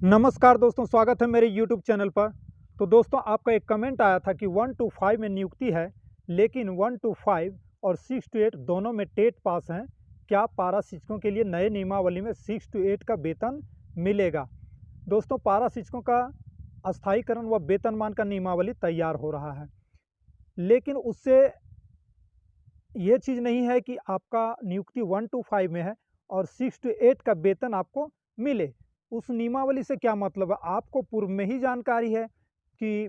नमस्कार दोस्तों, स्वागत है मेरे YouTube चैनल पर। तो दोस्तों, आपका एक कमेंट आया था कि 1 to 5 में नियुक्ति है, लेकिन 1 to 5 और 6 to 8 दोनों में टेट पास हैं। क्या पारा शिक्षकों के लिए नए नियमावली में 6 to 8 का वेतन मिलेगा? दोस्तों, पारा शिक्षकों का अस्थायीकरण व वेतनमान का नियमावली तैयार हो रहा है, लेकिन उससे ये चीज़ नहीं है कि आपका नियुक्ति 1 to 5 में है और 6 to 8 का वेतन आपको मिले। उस नियमावली से क्या मतलब है? आपको पूर्व में ही जानकारी है कि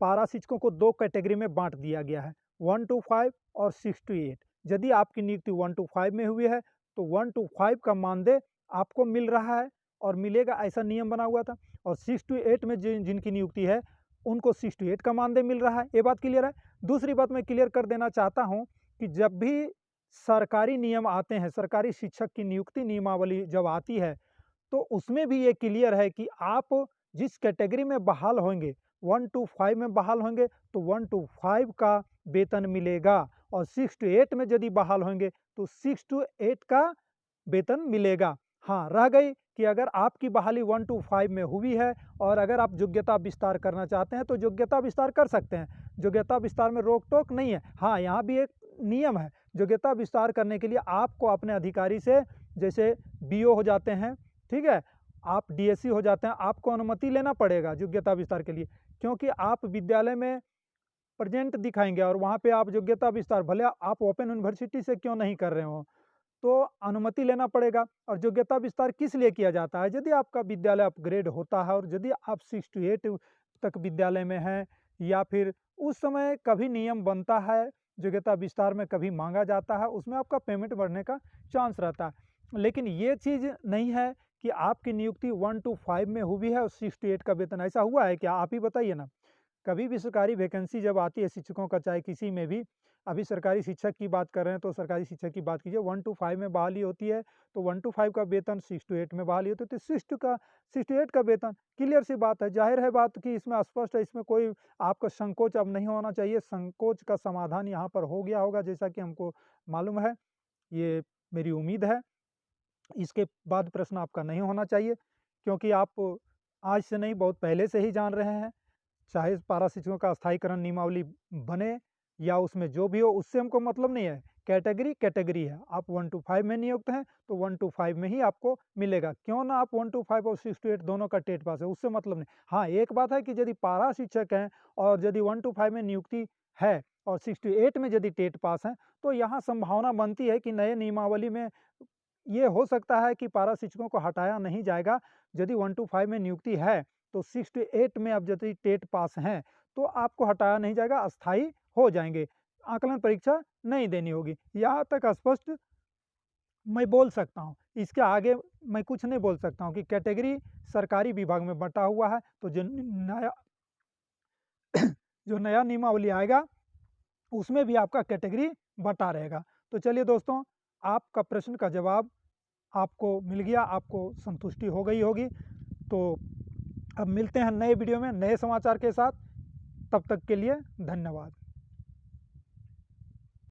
पारा शिक्षकों को 2 कैटेगरी में बाँट दिया गया है, 1 to 5 और 6 to 8। यदि आपकी नियुक्ति 1 to 5 में हुई है, तो 1 to 5 का मानदेय आपको मिल रहा है और मिलेगा, ऐसा नियम बना हुआ था। और 6 to 8 में जिनकी नियुक्ति है, उनको 6 to 8 का मानदेय मिल रहा है। ये बात क्लियर है? दूसरी बात मैं क्लियर कर देना चाहता हूँ कि जब भी सरकारी नियम आते हैं, सरकारी शिक्षक की नियुक्ति नियमावली जब आती है, तो उसमें भी ये क्लियर है कि आप जिस कैटेगरी में बहाल होंगे, 1 to 5 में बहाल होंगे, तो 1 to 5 का वेतन मिलेगा और 6 to 8 में यदि बहाल होंगे, तो 6 to 8 का वेतन मिलेगा। हाँ, रह गई कि अगर आपकी बहाली 1 to 5 में हुई है और अगर आप योग्यता विस्तार करना चाहते हैं, तो योग्यता विस्तार कर सकते हैं। योग्यता विस्तार में रोक-टोक नहीं है। हाँ, यहाँ भी एक नियम है, योग्यता विस्तार करने के लिए आपको अपने अधिकारी से, जैसे बीओ हो जाते हैं, ठीक है? आप डीएससी हो जाते हैं, आपको अनुमति लेना पड़ेगा योग्यता विस्तार के लिए, क्योंकि आप विद्यालय में प्रेजेंट दिखाएँगे और वहाँ पे आप योग्यता विस्तार, भले आप ओपन यूनिवर्सिटी से क्यों नहीं कर रहे हों, तो अनुमति लेना पड़ेगा। और योग्यता विस्तार किस लिए किया जाता है? यदि आपका विद्यालय अपग्रेड होता है और यदि आप 6 to 8 तक विद्यालय में हैं, या फिर उस समय कभी नियम बनता है, योग्यता विस्तार में कभी माँगा जाता है, उसमें आपका पेमेंट बढ़ने का चांस रहता है। लेकिन ये चीज़ नहीं है कि आपकी नियुक्ति 1 to 5 में हुई है और 6 to 8 का वेतन, ऐसा हुआ है क्या? आप ही बताइए ना। कभी भी सरकारी वैकेंसी जब आती है शिक्षकों का, चाहे किसी में भी, अभी सरकारी शिक्षक की बात कर रहे हैं तो सरकारी शिक्षक की बात कीजिए, 1 to 5 में बहाली होती है, तो 1 to 5 का वेतन, 6 to 8 में बहाली होती है तो 6 to 8 का वेतन। क्लियर सी बात है, जाहिर है बात कि इसमें स्पष्ट है, इसमें कोई आपका संकोच अब नहीं होना चाहिए। संकोच का समाधान यहाँ पर हो गया होगा, जैसा कि हमको मालूम है, ये मेरी उम्मीद है। इसके बाद प्रश्न आपका नहीं होना चाहिए, क्योंकि आप आज से नहीं, बहुत पहले से ही जान रहे हैं। चाहे पारा शिक्षकों का अस्थायीकरण नियमावली बने या उसमें जो भी हो, उससे हमको मतलब नहीं है। कैटेगरी कैटेगरी है। आप 1 to 5 में नियुक्त हैं, तो 1 to 5 में ही आपको मिलेगा। क्यों ना आप 1 to 5 और 6 to 8 दोनों का टेट पास है, उससे मतलब नहीं। हाँ, एक बात है कि यदि पारा शिक्षक हैं और यदि 1 to 5 में नियुक्ति है और 6 to 8 में यदि टेट पास हैं, तो यहाँ संभावना बनती है कि नए नियमावली में ये हो सकता है कि पारा शिक्षकों को हटाया नहीं जाएगा। यदि 1 to 5 में नियुक्ति है, तो 6 to 8 में अब यदि टेट पास हैं, तो आपको हटाया नहीं जाएगा, अस्थायी हो जाएँगे। आकलन परीक्षा नहीं देनी होगी। यहाँ तक स्पष्ट मैं बोल सकता हूँ। इसके आगे मैं कुछ नहीं बोल सकता हूँ कि कैटेगरी सरकारी विभाग में बँटा हुआ है, तो जो नया नियमावली आएगा, उसमें भी आपका कैटेगरी बँटा रहेगा। तो चलिए दोस्तों, आपका प्रश्न का जवाब आपको मिल गया, आपको संतुष्टि हो गई होगी। तो अब मिलते हैं नए वीडियो में नए समाचार के साथ। तब तक के लिए धन्यवाद।